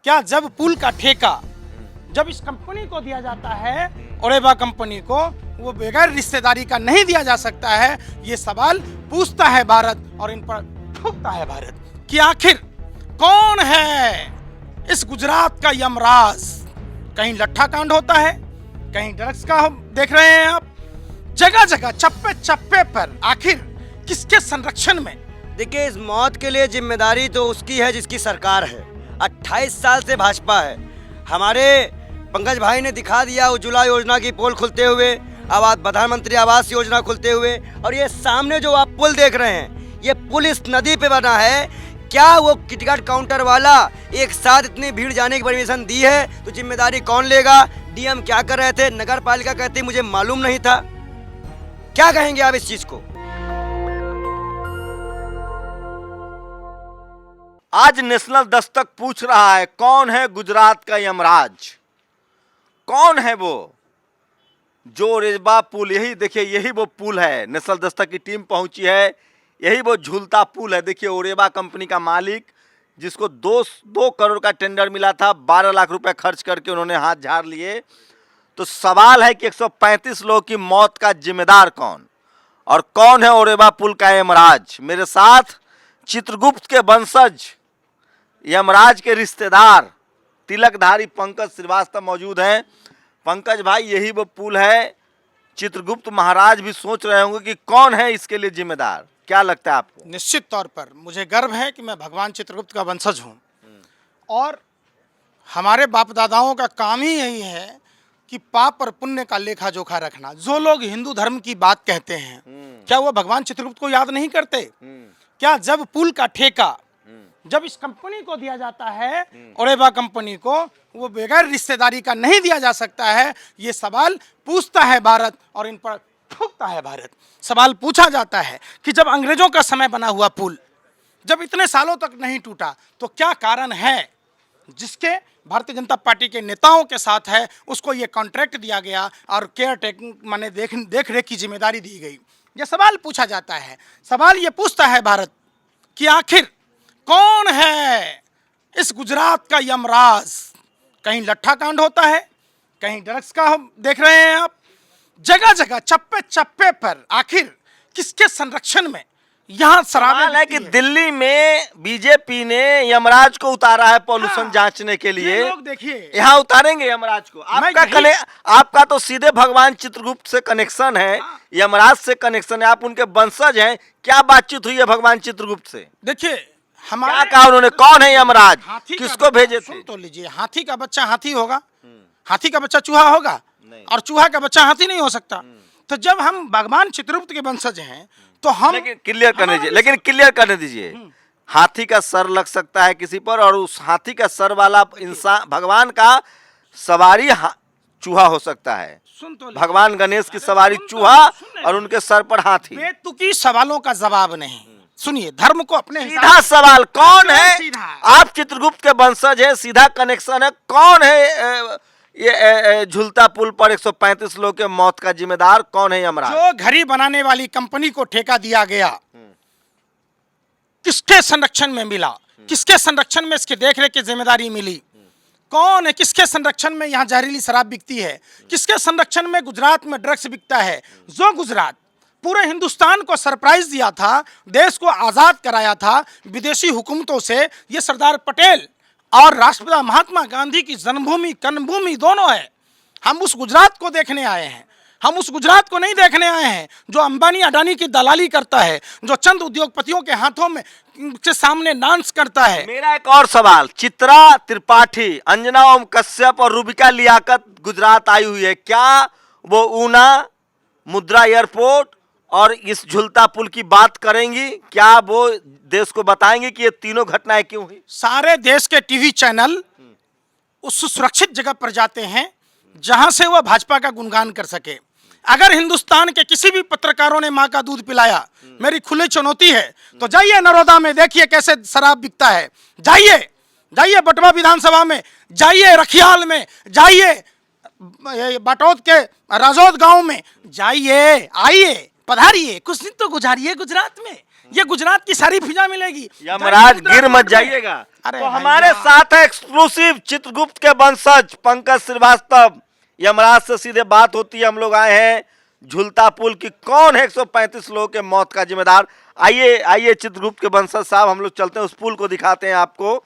क्या जब पुल का ठेका जब इस कंपनी को दिया जाता है, ओरेबा कंपनी को, वो बगैर रिश्तेदारी का नहीं दिया जा सकता है? ये सवाल पूछता है भारत और इन पर ठोकता है भारत कि आखिर कौन है इस गुजरात का यमराज। कहीं लट्ठा कांड होता है, कहीं ड्रग्स का हम देख रहे हैं आप, जगह जगह चप्पे चप्पे पर। आखिर किसके संरक्षण में? देखिए, इस मौत के लिए जिम्मेदारी तो उसकी है जिसकी सरकार है। 28 साल से भाजपा है। हमारे पंकज भाई ने दिखा दिया उज्ज्वला योजना की पोल खुलते हुए, प्रधानमंत्री आवास योजना खुलते हुए, और ये सामने जो आप पुल देख रहे हैं, ये पुल इस नदी पे बना है। क्या वो टिकट काउंटर वाला एक साथ इतनी भीड़ जाने की परमिशन दी है? तो जिम्मेदारी कौन लेगा? डीएम क्या कर रहे थे? नगर पालिका कहती मुझे मालूम नहीं था। क्या कहेंगे आप इस चीज को? आज नेशनल दस्तक पूछ रहा है, कौन है गुजरात का यमराज? कौन है वो जो ओरेबा पुल, यही देखिए, यही वो पुल है। नेशनल दस्तक की टीम पहुंची है, यही वो झूलता पुल है। देखिए, ओरेबा कंपनी का मालिक, जिसको 2 करोड़ का टेंडर मिला था, 12 लाख रुपए खर्च करके उन्होंने हाथ झाड़ लिए। तो सवाल है कि 135 लोगों की मौत का जिम्मेदार कौन, और कौन है ओरेबा पुल का यमराज? मेरे साथ चित्रगुप्त के वंशज, यमराज के रिश्तेदार, तिलकधारी पंकज श्रीवास्तव मौजूद हैं। पंकज भाई, यही वो पुल है। चित्रगुप्त महाराज भी सोच रहे होंगे कि कौन है इसके लिए जिम्मेदार। क्या लगता है आपको? निश्चित तौर पर मुझे गर्व है कि मैं भगवान चित्रगुप्त का वंशज हूँ, और हमारे बाप दादाओं का काम ही यही है कि पाप और पुण्य का लेखा जोखा रखना। जो लोग हिंदू धर्म की बात कहते हैं, क्या वो भगवान चित्रगुप्त को याद नहीं करते? क्या जब पुल का ठेका जब इस कंपनी को दिया जाता है, ओरेबा कंपनी को, वो बगैर रिश्तेदारी का नहीं दिया जा सकता है? ये सवाल पूछता है भारत और इन पर ठोकता है भारत। सवाल पूछा जाता है कि जब अंग्रेजों का समय बना हुआ पुल जब इतने सालों तक नहीं टूटा, तो क्या कारण है जिसके भारतीय जनता पार्टी के नेताओं के साथ है, उसको ये कॉन्ट्रैक्ट दिया गया और केयर टेकिंग माने देख रेख की जिम्मेदारी दी गई? ये सवाल पूछा जाता है। सवाल ये पूछता है भारत कि आखिर कौन है इस गुजरात का यमराज। कहीं लट्ठा कांड होता है, कहीं ड्रग्स का हम देख रहे हैं आप, जगह जगह चप्पे चप्पे पर। आखिर किसके संरक्षण में? यहाँ सवाल है कि दिल्ली में बीजेपी ने यमराज को उतारा है पॉल्यूशन जांचने के लिए। लोग देखिए, यहाँ उतारेंगे यमराज को। आपका तो सीधे भगवान चित्रगुप्त से कनेक्शन है, यमराज से कनेक्शन है, आप उनके वंशज हैं। क्या बातचीत हुई है भगवान चित्रगुप्त से? देखिए, क्या कहा उन्होंने? कौन है यमराज? किसको भेजे थे? सुन तो लीजिए, हाथी का बच्चा हाथी होगा, हाथी का बच्चा चूहा होगा, और चूहा का बच्चा हाथी नहीं हो सकता। तो जब हम भगवान चित्रगुप्त के वंशज हैं, तो हम क्लियर करने दीजिए। हाथी का सर लग सकता है किसी पर, और उस हाथी का सर वाला इंसान, भगवान का सवारी चूहा हो सकता है। सुन तो भगवान गणेश की सवारी चूहा और उनके सर पर हाथी। बेतुकी सवालों का जवाब नहीं। सुनिए, धर्म को अपने सीधा सवाल, कौन है? आप चित्रगुप्त के वंशज है, सीधा कनेक्शन है। कौन है ये झूलता पुल पर 135 लोगों के मौत का जिम्मेदार? कौन है यमराज? जो घड़ी बनाने वाली कंपनी को ठेका दिया गया, किसके संरक्षण में मिला? किसके संरक्षण में इसके देखरेख की जिम्मेदारी मिली? कौन है? किसके संरक्षण में यहाँ जहरीली शराब बिकती है? किसके संरक्षण में गुजरात में ड्रग्स बिकता है? जो गुजरात पूरे हिंदुस्तान को सरप्राइज दिया था, देश को आजाद कराया था विदेशी हुकूमतों से, ये सरदार पटेल और राष्ट्रपिता महात्मा गांधी की जन्मभूमि कर्मभूमि दोनों है। हम उस गुजरात को देखने आए हैं। हम उस गुजरात को नहीं देखने आए हैं जो अंबानी अडानी की दलाली करता है, जो चंद उद्योगपतियों के हाथों में के सामने डांस करता है। मेरा एक और सवाल, चित्रा त्रिपाठी, अंजना ओम कश्यप और रूबिका लियाकत गुजरात आई हुई है। क्या वो ऊना, मुद्रा एयरपोर्ट और इस झूलता पुल की बात करेंगी? क्या वो देश को बताएंगे कि ये तीनों घटनाएं क्यों हुई? सारे देश के टीवी चैनल उस सुरक्षित जगह पर जाते हैं जहां से वो भाजपा का गुणगान कर सके। अगर हिंदुस्तान के किसी भी पत्रकारों ने माँ का दूध पिलाया, मेरी खुली चुनौती है, तो जाइए नरोदा में, देखिए कैसे शराब बिकता है। जाइए बटवा विधानसभा में, जाइए रखियाल में, जाइए बाटोद के राजौद गांव में, जाइए, आइए, पधारिए, कुछ दिन तो गुजारिए गुजरात में। ये गुजरात की सारी फिजा मिलेगी। यमराज गिर मत जाइएगा। अरे तो भैया। हमारे साथ है एक्सक्लूसिव चित्रगुप्त के वंशज पंकज श्रीवास्तव। यमराज से सीधे बात होती है। हम लोग आए हैं झूलता पुल की, कौन है 135 लोगों के मौत का जिम्मेदार। आइए आइए चित्रगुप्त के वंशज साहब, हम लोग चलते हैं उस पुल को दिखाते हैं आपको।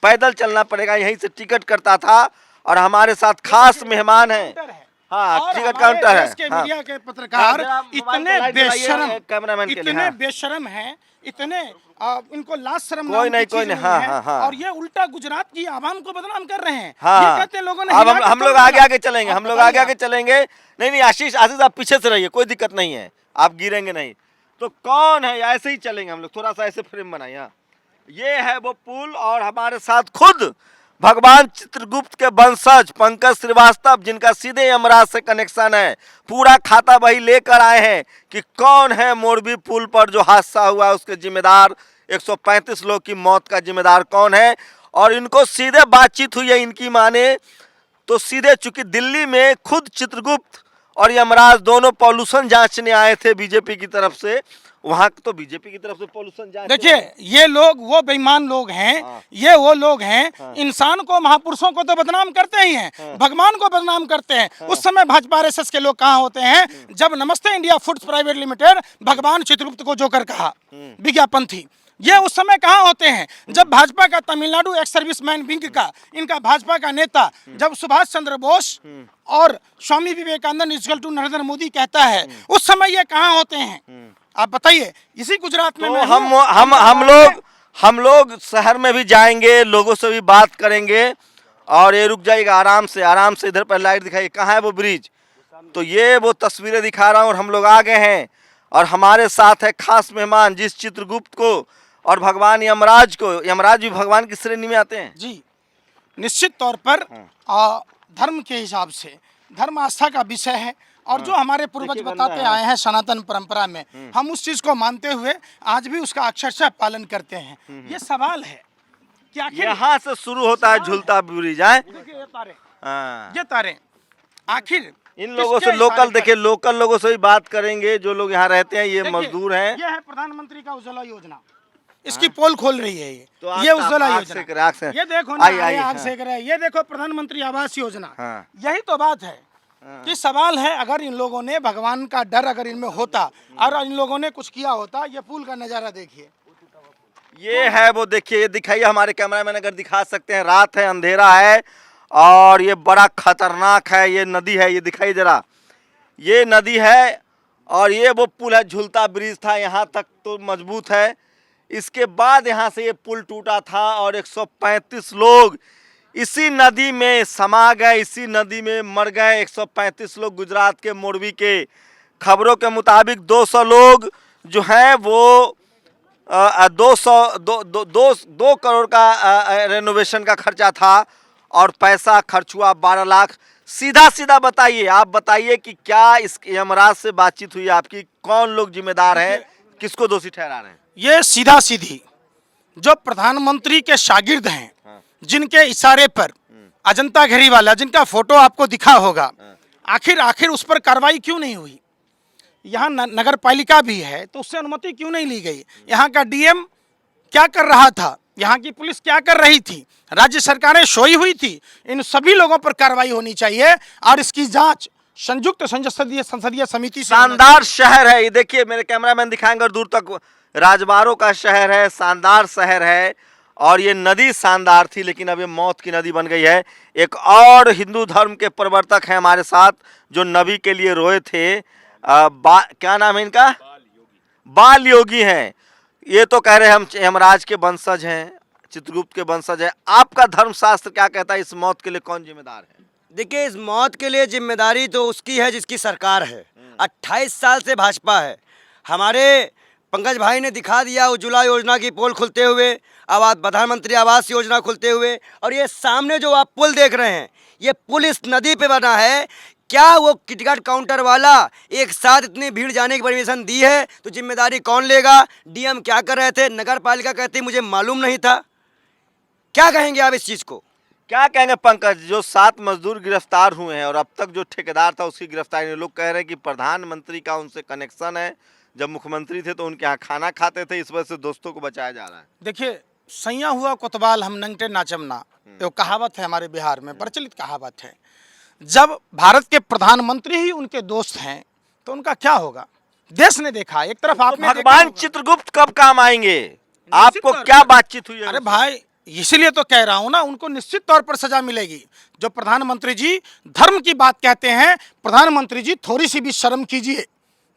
पैदल चलना पड़ेगा, यहीं से टिकट करता था। और हमारे साथ खास मेहमान हैं। हाँ, और टिकट हमारे काउंटर है। देश के हाँ। मीडिया के पत्रकार जरा मोबाइल इतने पे लाइट जलाइए, बेशरम, कैमरामैन के लिए। इतने हाँ। बेशरम हैं, इतने इनको लाज शर्म कोई नाम की नहीं, चीज कोई नहीं। हाँ, है। हाँ, हाँ। और ये उल्टा गुजरात की आवाम को बदनाम कर रहे हैं। हाँ, ये कहते हैं लोगों ने अब हिला के हम लोग तोड़ आगे दिया। आगे चलेंगे, आप हम लोग बताइए आगे आगे चलेंगे। नहीं नहीं, आशीष आशीष आप पीछे से रहिए, कोई दिक्कत नहीं है, आप गिरेंगे नहीं। तो कौन है, ऐसे ही चलेंगे हम लोग, थोड़ा सा ऐसे फ्रेम बनाइए। हाँ, ये है वो पुल और हमारे साथ खुद भगवान चित्रगुप्त के वंशज पंकज श्रीवास्तव, जिनका सीधे यमराज से कनेक्शन है। पूरा खाता वही लेकर आए हैं कि कौन है मोरबी पुल पर जो हादसा हुआ उसके जिम्मेदार, 135 लोग की मौत का जिम्मेदार कौन है। और इनको सीधे बातचीत हुई है, इनकी माने तो सीधे, चूंकि दिल्ली में खुद चित्रगुप्त और यमराज दोनों पॉल्यूशन जांचने आए थे बीजेपी की तरफ से। वहां तो बीजेपी की तरफ से पॉल्यूशन जांच। देखिए, ये लोग वो बेईमान लोग हैं। हाँ। ये वो लोग हैं, हाँ। इंसान को, महापुरुषों को तो बदनाम करते ही हैं, हाँ। भगवान को बदनाम करते हैं। उस समय भाजपा आरएसएस के लोग कहाँ होते हैं जब नमस्ते इंडिया फूड्स प्राइवेट लिमिटेड भगवान चित्रगुप्त को जोकर कहा, विज्ञापन थी। ये उस समय कहाँ होते हैं जब भाजपा का तमिलनाडु एक्स सर्विसमैन विंग का, इनका भाजपा का नेता जब सुभाष चंद्र बोस और स्वामी विवेकानंद इक्वल टू नरेंद्र मोदी कहता है, उस समय ये कहाँ होते हैं? आप बताइए। इसी गुजरात में तो मैं हम लोग शहर में भी जाएंगे, लोगों से भी बात करेंगे। और ये रुक जाइएगा, आराम से आराम से, इधर पर लाइट दिखाइए, कहाँ है वो ब्रिज। तो ये वो तस्वीरें दिखा रहा हूँ और हम लोग आ गए हैं। और हमारे साथ है खास मेहमान, जिस चित्रगुप्त को और भगवान यमराज को, यमराज भी भगवान की श्रेणी में आते हैं जी, निश्चित तौर पर धर्म के हिसाब से, धर्म आस्था का विषय है। और जो हमारे पूर्वज देखिए, बताते बंदा है। आए हैं सनातन परंपरा में, हम उस चीज को मानते हुए आज भी उसका अक्षरशः पालन करते हैं। ये सवाल है कि आखिर यहाँ से शुरू होता है झूलता ब्रिज है। देखिए, ये तारे, हाँ। ये तारे आखिर इन लोगों किसके से लोकल, इशारे पर? देखिए लोकल लोगों से भी बात करेंगे, जो लोग यहाँ रहते हैं, ये देखिए, मजदूर हैं। ये है प्रधानमंत्री का उज्ज्वला योजना, इसकी पोल खोल रही है ये। तो ये उज्ज्वला आग योजना, सेक रहे, आग सेक। ये देखो ना, आइए, आइए, आग हाँ। सेक रहे हैं। ये देखो प्रधानमंत्री आवास योजना। हाँ। यही तो बात है कि सवाल है, अगर इन लोगों ने भगवान का डर अगर इनमें होता और इन लोगों ने कुछ किया होता। ये पुल का नजारा देखिए। ये है वो, देखिए, ये दिखाइए हमारे कैमरामैन अगर दिखा सकते हैं। रात है, अंधेरा है और ये बड़ा खतरनाक है। ये नदी है, ये दिखाइए जरा, ये नदी है। और ये वो पुल है, झूलता ब्रिज था, यहाँ तक तो मजबूत है। इसके बाद यहाँ से ये पुल टूटा था और 135 लोग इसी नदी में समा गए, इसी नदी में मर गए। 135 लोग गुजरात के मोरबी के। खबरों के मुताबिक 200 लोग जो हैं वो 2 करोड़ का रेनोवेशन का खर्चा था और पैसा खर्च हुआ 12 लाख। सीधा सीधा बताइए, आप बताइए कि क्या इस यमराज से बातचीत हुई आपकी? कौन लोग जिम्मेदार हैं, किसको दोषी ठहरा रहे हैं? ये सीधा सीधी जो प्रधानमंत्री के शागिर्द हैं, जिनके इशारे पर अजंता घेरी वाला, जिनका फोटो आपको दिखा होगा, आखिर उस पर कार्रवाई क्यों नहीं हुई? यहाँ नगर पालिका भी है तो उससे अनुमति क्यों नहीं ली गई? यहाँ का डीएम क्या कर रहा था? यहाँ की पुलिस क्या कर रही थी? राज्य सरकारें सोई हुई थी? इन सभी लोगों पर कार्रवाई होनी चाहिए और इसकी जांच संयुक्त संसदीय समिति से। शानदार शहर है ये, देखिए मेरे कैमरामैन दिखाएंगे और दूर तक, राजबारों का शहर है, शानदार शहर है। और ये नदी शानदार थी, लेकिन अब ये मौत की नदी बन गई है। एक और हिंदू धर्म के प्रवर्तक हैं हमारे साथ, जो नबी के लिए रोए थे। क्या नाम है इनका? बाल योगी हैं। ये तो कह रहे हैं हम यमराज के वंशज हैं, चित्रगुप्त के वंशज हैं। आपका धर्मशास्त्र क्या कहता है, इस मौत के लिए कौन जिम्मेदार है? देखिए, इस मौत के लिए जिम्मेदारी तो उसकी है जिसकी सरकार है। 28 साल से भाजपा है। हमारे पंकज भाई ने दिखा दिया उज्ज्वला योजना की पोल खुलते हुए, प्रधानमंत्री आवास योजना खुलते हुए। और ये सामने जो आप पुल देख रहे हैं, ये पुल इस नदी पे बना है। क्या वो टिकट काउंटर वाला एक साथ इतनी भीड़ जाने की परमिशन दी है? तो जिम्मेदारी कौन लेगा? डीएम क्या कर रहे थे? नगर पालिका कहती मुझे मालूम नहीं था। क्या कहेंगे आप इस चीज़ को? क्या कहेंगे पंकज? जो 7 मजदूर गिरफ्तार हुए हैं और अब तक जो ठेकेदार था उसकी गिरफ्तारी नहीं। लोग कह रहे हैं कि प्रधानमंत्री का उनसे कनेक्शन है, जब मुख्यमंत्री थे तो उनके यहाँ खाना खाते थे, इस वजह से दोस्तों को बचाया जा रहा है। देखिए, सैया हुआ कोतवाल हम नंगटे नाचमना, ये कहावत है हमारे बिहार में, प्रचलित कहावत है। जब भारत के प्रधानमंत्री ही उनके दोस्त हैं तो उनका क्या होगा? देश ने देखा, एक तरफ तो आपने देखा भगवान होगा। चित्रगुप्त कब काम आएंगे? आपको तौर क्या पर। बातचीत हुई है? अरे भाई, इसीलिए तो कह रहा हूं ना, उनको निश्चित तौर पर सजा मिलेगी। जो प्रधानमंत्री जी धर्म की बात कहते हैं, प्रधानमंत्री जी थोड़ी सी भी शर्म कीजिए,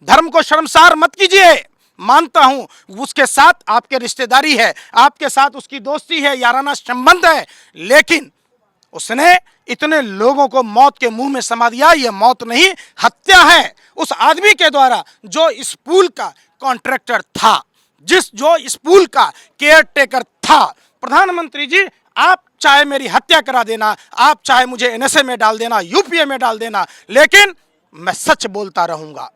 धर्म को शर्मसार मत कीजिए। मानता हूं उसके साथ आपके रिश्तेदारी है, आपके साथ उसकी दोस्ती है, याराना संबंध है, लेकिन उसने इतने लोगों को मौत के मुंह में समा दिया। यह मौत नहीं, हत्या है उस आदमी के द्वारा जो इस पुल का कॉन्ट्रैक्टर था, जो इस पुल का केयर टेकर था। प्रधानमंत्री जी, आप चाहे मेरी हत्या करा देना, आप चाहे मुझे एनएसए में डाल देना, यूपीए में डाल देना, लेकिन मैं सच बोलता रहूंगा,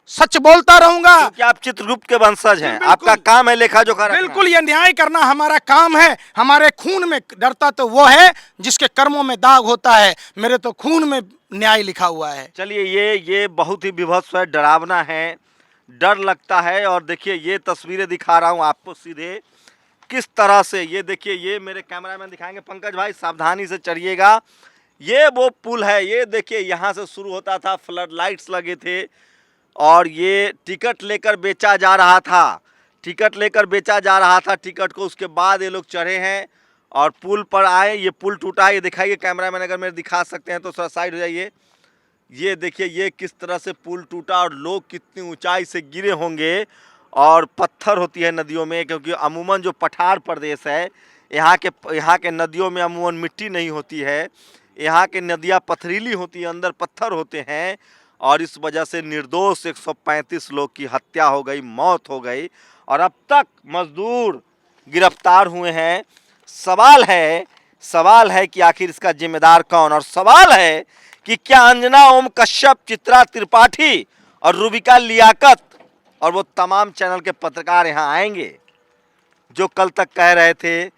सच बोलता रहूंगा। क्योंकि आप चित्रगुप्त के वंशज हैं, बिल्कुल। आपका काम है लेखा जोखा रखना। बिल्कुल, ये न्याय करना हमारा काम है। हमारे खून में डरता तो वो है जिसके कर्मों में दाग होता है। मेरे तो खून में न्याय लिखा हुआ है। चलिए, ये बहुत ही विभत्स है, डरावना है, डर लगता है। और देखिए, ये तस्वीरें दिखा रहा हूँ आपको सीधे किस तरह से। ये देखिए, ये मेरे कैमरामैन दिखाएंगे, पंकज भाई सावधानी से चढ़िएगा। ये वो पुल है, ये देखिए, यहाँ से शुरू होता था, फ्लड लाइट्स लगे थे और ये टिकट लेकर बेचा जा रहा था, टिकट लेकर बेचा जा रहा था टिकट को। उसके बाद ये लोग चढ़े हैं और पुल पर आए। ये पुल टूटा है, ये दिखाइए कैमरामैन, अगर मेरे दिखा सकते हैं तो थोड़ा साइड हो जाइए। ये देखिए, ये किस तरह से पुल टूटा और लोग कितनी ऊंचाई से गिरे होंगे। और पत्थर होती है नदियों में, क्योंकि अमूमन जो पठार प्रदेश है, यहाँ के नदियों में अमूमन मिट्टी नहीं होती है, यहाँ के नदियाँ पथरीली होती है, अंदर पत्थर होते हैं। और इस वजह से निर्दोष 135 लोग की हत्या हो गई, मौत हो गई। और अब तक मजदूर गिरफ्तार हुए हैं। सवाल है कि आखिर इसका जिम्मेदार कौन? और सवाल है कि क्या अंजना ओम कश्यप, चित्रा त्रिपाठी और रूबिका लियाकत और वो तमाम चैनल के पत्रकार यहाँ आएंगे जो कल तक कह रहे थे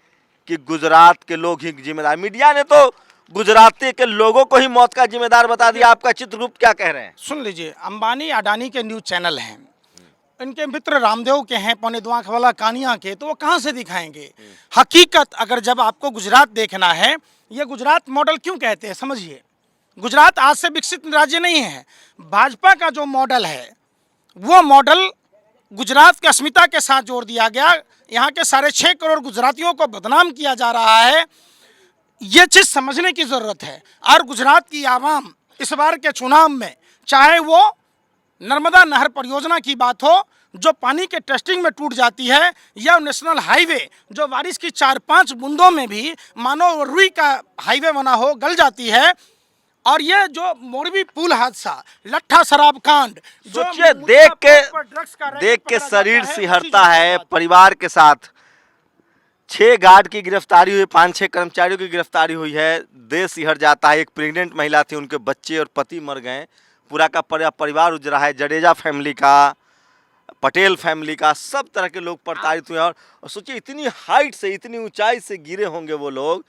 कि गुजरात के लोग ही जिम्मेदार। मीडिया ने तो गुजराती के लोगों को ही मौत का जिम्मेदार बता दिया। आपका चित्रगुप्त क्या कह रहे हैं? सुन लीजिए, अंबानी अडानी के न्यूज चैनल हैं, इनके मित्र रामदेव के हैं, पौने दो आंख वाला कानिया के, तो वो कहाँ से दिखाएंगे हकीकत? अगर जब आपको गुजरात देखना है, ये गुजरात मॉडल क्यों कहते हैं समझिए। गुजरात आज से विकसित राज्य नहीं है। भाजपा का जो मॉडल है, वो मॉडल गुजरात की अस्मिता के साथ जोड़ दिया गया। यहाँ के 6.5 करोड़ गुजरातियों को बदनाम किया जा रहा है। ये चीज़ समझने की ज़रूरत है। और गुजरात की आवाम इस बार के चुनाव में, चाहे वो नर्मदा नहर परियोजना की बात हो जो पानी के टेस्टिंग में टूट जाती है, या नेशनल हाईवे जो बारिश की 4-5 बूंदों में भी मानो रुई का हाईवे बना हो गल जाती है, और ये जो मोरबी पुल हादसा, लट्ठा शराब कांड, सोचिए, देख के शरीर सिहरता है। परिवार के साथ 6 गार्ड की गिरफ्तारी हुई, 5-6 कर्मचारियों की गिरफ्तारी हुई है, देश सिहर जाता है। एक प्रेग्नेंट महिला थी, उनके बच्चे और पति मर गए, पूरा का परिवार उजरा है। जडेजा फैमिली का, पटेल फैमिली का, सब तरह के लोग प्रताड़ित हुए। और सोचिए, इतनी हाइट से, इतनी ऊंचाई से गिरे होंगे वो लोग।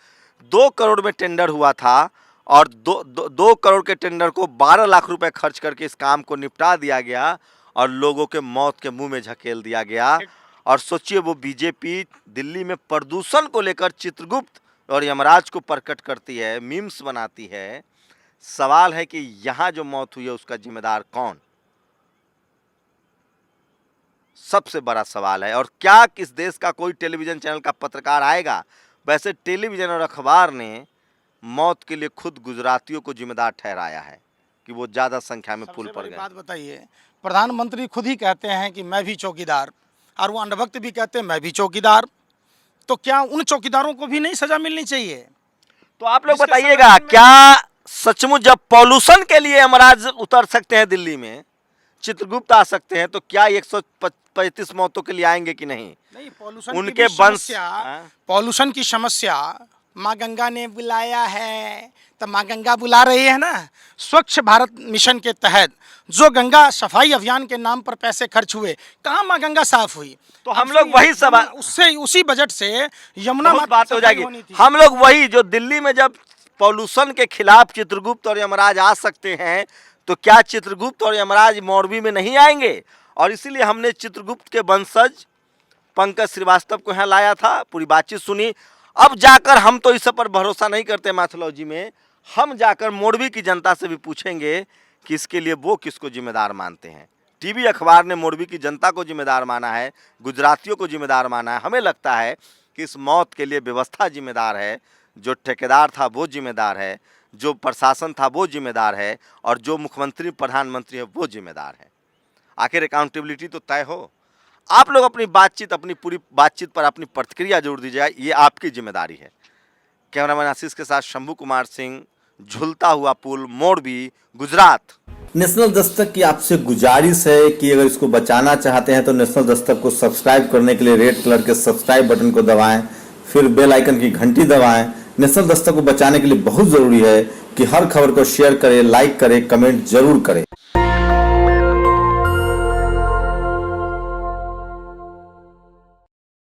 2 करोड़ में टेंडर हुआ था और 2 करोड़ के टेंडर को 12 लाख रुपए खर्च करके इस काम को निपटा दिया गया और लोगों के मौत के मुंह में झकेल दिया गया। और सोचिए, वो बीजेपी दिल्ली में प्रदूषण को लेकर चित्रगुप्त और यमराज को प्रकट करती है, मीम्स बनाती है। सवाल है कि यहाँ जो मौत हुई है उसका जिम्मेदार कौन? सबसे बड़ा सवाल है। और क्या किस देश का कोई टेलीविजन चैनल का पत्रकार आएगा? वैसे टेलीविजन और अखबार ने मौत के लिए खुद गुजरातियों को जिम्मेदार ठहराया है कि वो ज़्यादा संख्या में पुल पर गए। बात बताइए, प्रधानमंत्री खुद ही कहते हैं कि मैं भी चौकीदार, और वो अंधभक्त भी कहते हैं मैं भी चौकीदार। तो क्या उन चौकीदारों को भी नहीं सजा मिलनी चाहिए? तो आप लोग बताइएगा, क्या सचमुच जब पॉल्यूशन के लिए यमराज उतर सकते हैं दिल्ली में, चित्रगुप्त आ सकते हैं, तो क्या 135 मौतों के लिए आएंगे कि नहीं? नहीं, पॉल्यूशन उनके पॉल्यूशन की समस्या माँ गंगा ने बुलाया है, तो माँ गंगा बुला रही है ना। स्वच्छ भारत मिशन के तहत जो गंगा सफाई अभियान के नाम पर पैसे खर्च हुए, कहाँ माँ गंगा साफ हुई? तो हम लोग वही सवाल, उससे उसी बजट से यमुना बात हो जाएगी। हम लोग वही, जो दिल्ली में जब पॉल्यूशन के खिलाफ चित्रगुप्त और यमराज आ सकते हैं, तो क्या चित्रगुप्त और यमराज मोरबी में नहीं आएंगे? और इसीलिए हमने चित्रगुप्त के वंशज पंकज श्रीवास्तव को यहाँ लाया था, पूरी बातचीत सुनी। अब जाकर हम तो इस पर भरोसा नहीं करते मैथोलॉजी में, हम जाकर मोरबी की जनता से भी पूछेंगे कि इसके लिए वो किसको जिम्मेदार मानते हैं। टीवी अखबार ने मोरबी की जनता को जिम्मेदार माना है, गुजरातियों को जिम्मेदार माना है। हमें लगता है कि इस मौत के लिए व्यवस्था जिम्मेदार है, जो ठेकेदार था वो जिम्मेदार है, जो प्रशासन था वो जिम्मेदार है, और जो मुख्यमंत्री प्रधानमंत्री है वो जिम्मेदार है। आखिर अकाउंटेबिलिटी तो तय हो। आप लोग अपनी बातचीत, अपनी पूरी बातचीत पर अपनी प्रतिक्रिया जरूर दीजिएगा, ये आपकी जिम्मेदारी है। कैमरामैन आशीष के साथ शंभू कुमार सिंह, झूलता हुआ पुल, मोरबी, गुजरात। नेशनल दस्तक की आपसे गुजारिश है कि अगर इसको बचाना चाहते हैं तो नेशनल दस्तक को सब्सक्राइब करने के लिए रेड कलर के सब्सक्राइब बटन को दबाएं, फिर बेल आइकन की घंटी दबाएं। नेशनल दस्तक को बचाने के लिए बहुत जरूरी है कि हर खबर को शेयर करें, लाइक करें, कमेंट जरूर करें।